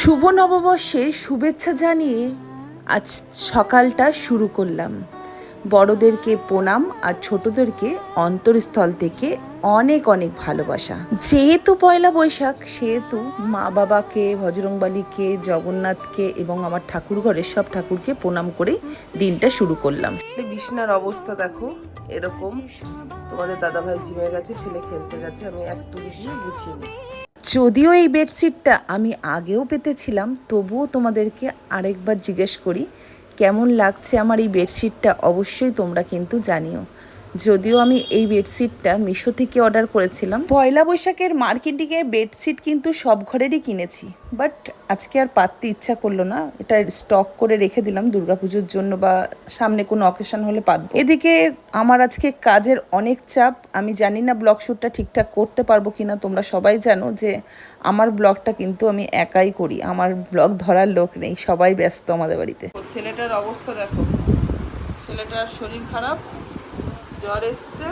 শুভ নববর্ষের শুভেচ্ছা জানিয়ে আজ সকালটা শুরু করলাম। বড়দেরকে প্রণাম আর ছোটদেরকে অন্তরস্থল থেকে অনেক অনেক ভালোবাসা। যেহেতু পয়লা বৈশাখ সেহেতু মা বাবাকে, বজরংবলীকে, জগন্নাথকে এবং আমার ঠাকুর ঘরের সব ঠাকুরকে প্রণাম করে দিনটা শুরু করলাম। বিছনার অবস্থা দেখো এরকম। তোমাদের দাদাভাই জিমে গেছে, ছেলে খেলতে গেছে, আমি এক তুলি দিয়ে গুছিয়ে নিই। যদিও এই বেডশিটটা আমি আগেও পেতেছিলাম, তবুও তোমাদেরকে আরেকবার জিজ্ঞেস করি কেমন লাগছে আমার এই বেডশিটটা। অবশ্যই তোমরা কিন্তু জানিও। যদিও আমি এই বেডশিটটা মিশো থেকে অর্ডার করেছিলাম। পয়লা বৈশাখের মার্কেটিংয়ে বেডশিট কিন্তু সব ঘরেরই কিনেছি, বাট আজকে আর পাততে ইচ্ছা করলো না। এটা স্টক করে রেখে দিলাম দুর্গাপুজোর জন্য বা সামনে কোনো অকেশন হলে পাতবো। এদিকে আমার আজকে কাজের অনেক চাপ। আমি জানি না ব্লগ শ্যুটটা ঠিকঠাক করতে পারবো কিনা। তোমরা সবাই জানো যে আমার ব্লগটা কিন্তু আমি একাই করি, আমার ব্লগ ধরার লোক নেই, সবাই ব্যস্ত আমাদের বাড়িতে। ছেলেটার অবস্থা দেখো, ছেলেটার শরীর খারাপ, জ্বর এসছে,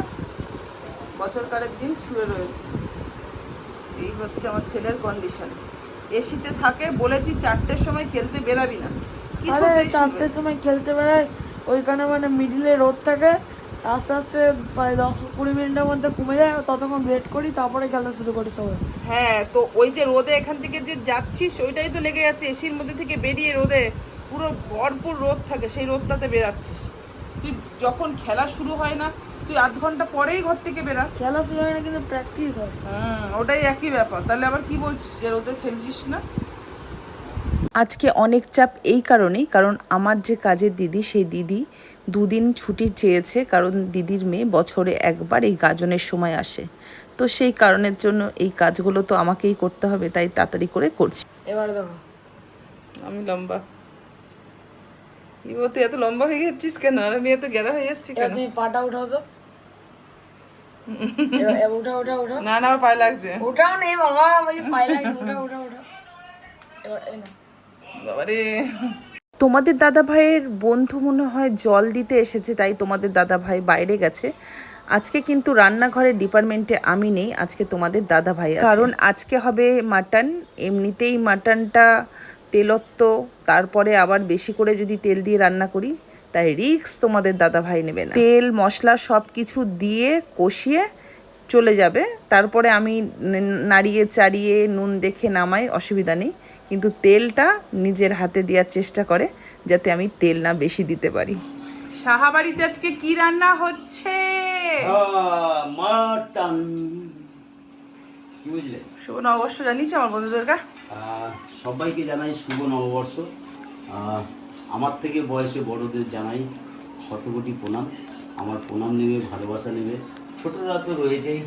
বছরকারের দিন শুয়ে রয়েছে। এই হচ্ছে আমার ছেলের কন্ডিশন। এসিতে থাকে, বলেছি 4টের সময় খেলতে বেরাবি না, কিছুতেই 4টের সময় খেলতে বেরায়। ওইখানে মানে মিডিলে রোদ থাকে, আস্তে আস্তে প্রায় 10-20 মিনিটের মধ্যে কমে যায়, ততক্ষণ ওয়েট করি, তারপরে খেলা শুরু করি সবাই। হ্যাঁ, তো ওই যে রোদে এখান থেকে যে যাচ্ছিস ওইটাই তো লেগে যাচ্ছে। এসির মধ্যে থেকে বেরিয়ে রোদে পুরো ভরপুর রোদ থাকে, সেই রোদটাতে বেরাচ্ছিস। তুই যখন খেলা শুরু হয় না, তুই আধ ঘন্টা পরেই ঘর থেকে বেরা। খেলা শুরু হয় না, কিন্তু প্র্যাকটিস হয়। ওটাই একই ব্যাপার। তাহলে আবার কি বলছিস যে রোদে খেলছিস না? আজকে অনেক চাপ এই কারণেই, কারণ আমার যে কাজের দিদি, সেই দিদি 2 দিন ছুটি চেয়েছে, কারণ দিদির মেয়ে বছরে একবার এই গাজনের সময় আসে। তো সেই কারণের জন্য এই কাজগুলো তো আমাকেই করতে হবে, তাই তাড়াতাড়ি করে করছি। এবার দেখো আমি লম্বা, তুই এত লম্বা হয়ে যাচ্ছিস কেন? আর আমি এত গেরা হয়ে যাচ্ছি কেন? তুমি পাটা উঠাও তো। উঠা উঠা উঠা। না না, আমার পায়ে লাগছে। উঠাও নেই বাবা, ওই পায়ে লাগছে। উঠা উঠা উঠা। এবার এই না বাবারে, তোমাদের দাদা ভাইয়ের বন্ধু মনে হয় জল দিতে এসেছে, তাই তোমাদের দাদা ভাই বাইরে গেছে। আজকে কিন্তু রান্নাঘরের ডিপার্টমেন্টে আমি নেই, আজকে তোমাদের দাদা ভাই আছে। কারণ আজকে হবে মাটন। এমনিতেই মাটনটা তেলত্ব, তারপরে আবার বেশি করে যদি তেল দিয়ে রান্না করি, তাই রিস্ক তোমাদের দাদা ভাই নেবে না। তেল মশলা সব কিছু দিয়ে কষিয়ে চলে যাবে, তারপরে আমি নাড়িয়ে চাড়িয়ে নুন দেখে নামাই, অসুবিধা নেই। কিন্তু তেলটা নিজের হাতে দেওয়ার চেষ্টা করে, যাতে আমি তেল না বেশি দিতে পারি। সাহাবাড়িতে আজকে কি রান্না হচ্ছে? মাটন। কি বুঝলে? শুভ নববর্ষ জানিস আমার বন্ধুদেরকে? সবাইকে জানাই শুভ নববর্ষ। আমার থেকে বয়সে বড়দের জানাই শতকোটি প্রণাম। আমার প্রণাম নেবে, ভালোবাসা নেবে। ছোটরা তো রয়েছেই,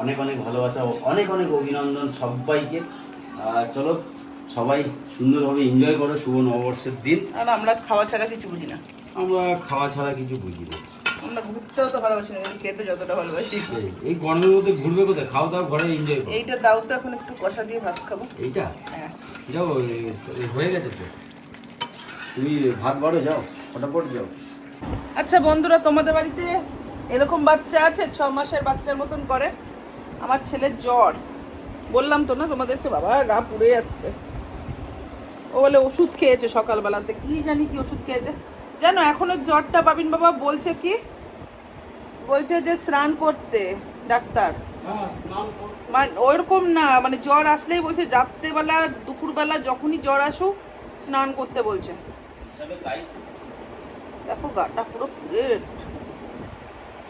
অনেক অনেক ভালোবাসা, অনেক অনেক অভিনন্দন সবাইকে। চলো সবাই সুন্দরভাবে এনজয় করো শুভ নববর্ষের দিন। আর আমরা খাওয়া ছাড়া কিছু বুঝি না। আমরা খাওয়া ছাড়া কিছু বুঝি না। আমরা ঘুরতেও তো ভালোবাসি না, খেতে যতটা ভালোবাসি। এই গরমের মধ্যে ঘুরবে কোথায়? খাওয়া দাওয়া ঘরে এনজয় করো। এইটা দাও তো, এখন একটু কষা দিয়ে ভাত খাবো। এইটা? হ্যাঁ যাও, হয়ে গেছে তো। তুমি ভাত বাড়ো, যাও ফটাফট যাও। আচ্ছা বন্ধুরা, তোমাদের বাড়িতে এরকম বাচ্চা আছে 6 মাসের বাচ্চার মতন করে? আমার ছেলের জ্বর, বললাম তো না তোমাদেরকে, বাবা গা পুড়ে যাচ্ছে। ও বলে ওষুধ খেয়েছে সকালবেলাতে, কি জানি কি ওষুধ খেয়েছে জানো। এখনো জ্বরটা পাবিন বাবা বলছে কি, বলছে যে স্নান করতে ডাক্তার। মানে ওইরকম না, মানে জ্বর আসলেই বলছে রাত্রেবেলা দুপুরবেলা যখনই জ্বর আসুক স্নান করতে বলছে। দেখো গাটা পুরো পুড়ে।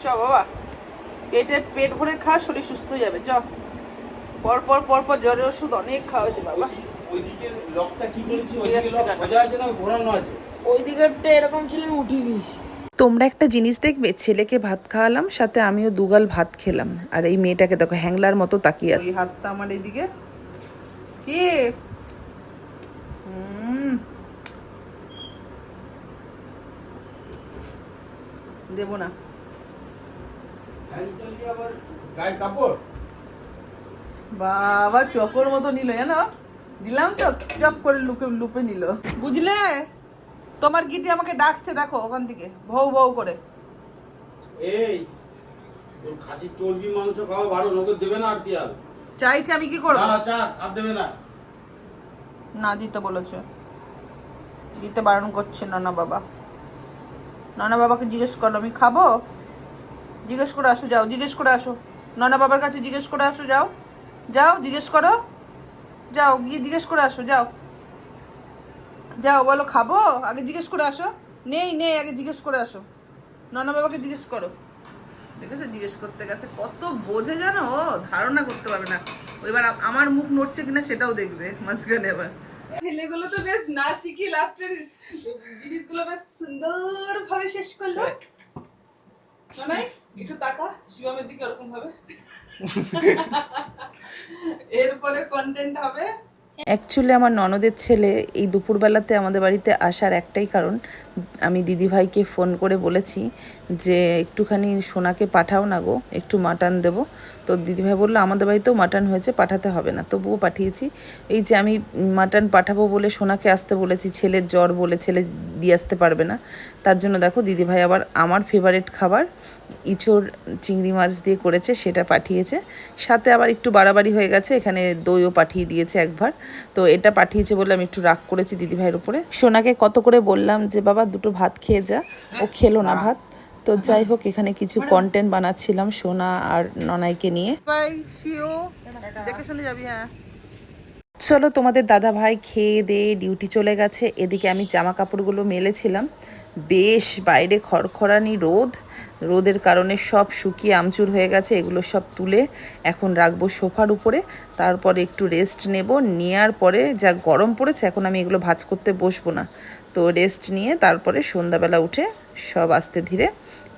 চ বাবা, পেট ভরে খা, শরীর সুস্থ হয়ে যাবে। চ, পর পর পর পর জ্বরের ওষুধ অনেক খাওয়া হয়েছে বাবা। ওইদিকে লকটা কি করেছি? ওইদিকে লক সোজা আছে না ঘোরানো আছে? ওই দিকেরটা এরকম ছিল, উঠিয়ে দিস। তোমরা একটা জিনিস দেখবে, ছেলেকে ভাত খাওয়ালাম, সাথে আমিও 2 গাল ভাত খেলাম, আর এই মেয়েটাকে দেখো হ্যাংলার মতো তাকিয়ে আছে। ওই হাতটা আমার এইদিকে কি দেব না। আবার গায়ে কাপড় বাবা চকর মতো নিল জানো, দিলাম তো চপ করে লুপে নিল, বুঝলে? তোমার গিটি আমাকে ডাকছে, দেখো ওখান থেকে ভৌ ভৌ করে। এই তোর খাসির চর্বি মাংস খাওয়া ভালো, লোকে দেবে না আর কি? আর চাইছে আমি কি করবো? না চা আর দেবে না। না দিতে বলেছে, দিতে বারণ করছে নানা বাবা। নানা বাবাকে জিজ্ঞেস করো আমি খাবো, জিজ্ঞেস করে আসো, যাও জিজ্ঞেস করে আসো, নানা বাবার কাছে জিজ্ঞেস করে আসো, যাও যাও জিজ্ঞেস করো, যাও গিয়ে জিজ্ঞেস করে আসো, যাও যাও বলো খাবো, আগে জিজ্ঞেস করে আসো। নেই নেই, আগে জিজ্ঞেস করে আসো, নানা বাবাকে জিজ্ঞেস করো। দেখেছো জিজ্ঞেস করতে গেছে, কত বোঝে জানো, ও ধারণা করতে পারবে না। এবার আমার মুখ নড়ছে কিনা সেটাও দেখবে মাঝখানে। এবার ছেলেগুলো তো বেশ না শিখে লাস্টের জিনিসগুলো বেশ সুন্দর ভাবে শেষ করলো। নাই একটু তাকা শিবমের দিকে ওরকম ভাবে, এরপরে কন্টেন্ট হবে। অ্যাকচুয়ালি আমার ননদের ছেলে এই দুপুরবেলাতে আমাদের বাড়িতে আসার একটাই কারণ, আমি দিদিভাইকে ফোন করে বলেছি যে একটুখানি সোনাকে পাঠাও না গো, একটু মাটন দেবো। তো দিদিভাই বললো আমাদের বাড়িতেও মাটন হয়েছে, পাঠাতে হবে না, তবুও পাঠিয়েছি। এই যে আমি মাটন পাঠাবো বলে সোনাকে আসতে বলেছি, ছেলের জ্বর বলে ছেলে দিয়ে আসতে পারবে না, তার জন্য দেখো দিদিভাই আবার আমার ফেভারিট খাবার ইঁচড় চিংড়ি মাছ দিয়ে করেছে, সেটা পাঠিয়েছে। সাথে আবার একটু বাড়াবাড়ি হয়ে গেছে, এখানে দইও পাঠিয়ে দিয়েছে একবার। তো এটা পাঠিয়েছে বলে আমি একটু রাগ করেছি দিদিভাইয়ের উপরে। সোনাকে কত করে বললাম যে বাবা দুটো ভাত খেয়ে যা, ও খেলো না ভাত। তো যাই হোক, এখানে কিছু কন্টেন্ট বানাচ্ছিলাম সোনা আর ননাইকে নিয়ে। বাই, শিও, দেখে শুনে যাবি। হ্যাঁ চলো, তোমাদের দাদা ভাই খেয়ে দিয়ে ডিউটি চলে গেছে। এদিকে আমি জামা কাপড়গুলো মেলেছিলাম, বেশ বাইরে খড়খড়ানি রোদ, রোদের কারণে সব শুকিয়ে আমচুর হয়ে গেছে। এগুলো সব তুলে এখন রাখবো সোফার উপরে, তারপরে একটু রেস্ট নেব। নেওয়ার পরে যা গরম পড়েছে, এখন আমি এগুলো ভাঁজ করতে বসবো না। তো রেস্ট নিয়ে তারপরে সন্ধ্যাবেলা উঠে সব আস্তে ধীরে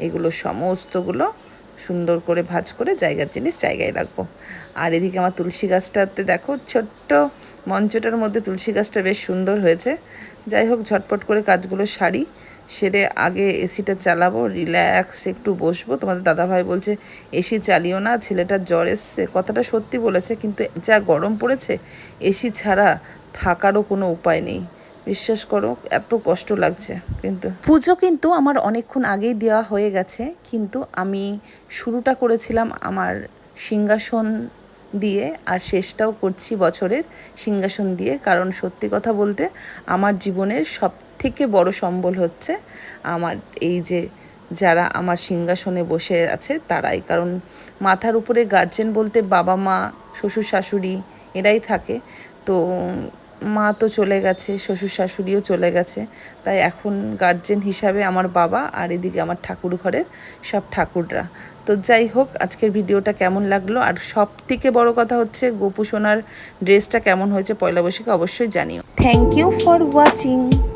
এগুলো সমস্তগুলো সুন্দর করে ভাঁজ করে জায়গার জিনিস জায়গায় রাখবো। আর এদিকে আমার তুলসী গাছটাতে দেখো, ছোট্ট মঞ্চটার মধ্যে তুলসী গাছটা বেশ সুন্দর হয়েছে। যাই হোক, ঝটপট করে কাজগুলো সারি, সেরে আগে এসিটা চালাবো, রিল্যাক্স একটু বসবো। তোমাদের দাদাভাই বলছে এসি চালিও না, ছেলেটার জ্বর এসছে। কথাটা সত্যি বলেছে, কিন্তু যা গরম পড়েছে এসি ছাড়া থাকারও কোনো উপায় নেই। বিশ্বাস করো, এত কষ্ট লাগছে। কিন্তু পুজো কিন্তু আমার অনেকক্ষণ আগেই দেওয়া হয়ে গেছে, কিন্তু আমি শুরুটা করেছিলাম আমার সিংহাসন দিয়ে, আর শেষটাও করছি বছরের সিংহাসন দিয়ে। কারণ সত্যি কথা বলতে আমার জীবনের সব থেকে বড় সম্বল হচ্ছে আমার এই যে যারা আমার সিংহাসনে বসে আছে তারাই। কারণ মাথার উপরে গার্জেন বলতে বাবা মা শ্বশুর শাশুড়ি এরাই থাকে। তো মা তো চলে গেছে, শ্বশুর শাশুড়িও চলে গেছে, তাই এখন গার্জেন হিসাবে আমার বাবা, আর এদিকে আমার ঠাকুর ঘরের সব ঠাকুররা। তো যাই হোক, আজকের ভিডিওটা কেমন লাগলো, আর সব থেকে বড় কথা হচ্ছে গোপু সোনার ড্রেসটা কেমন হয়েছে পয়লা বৈশাখে অবশ্যই জানিও। Thank you for watching.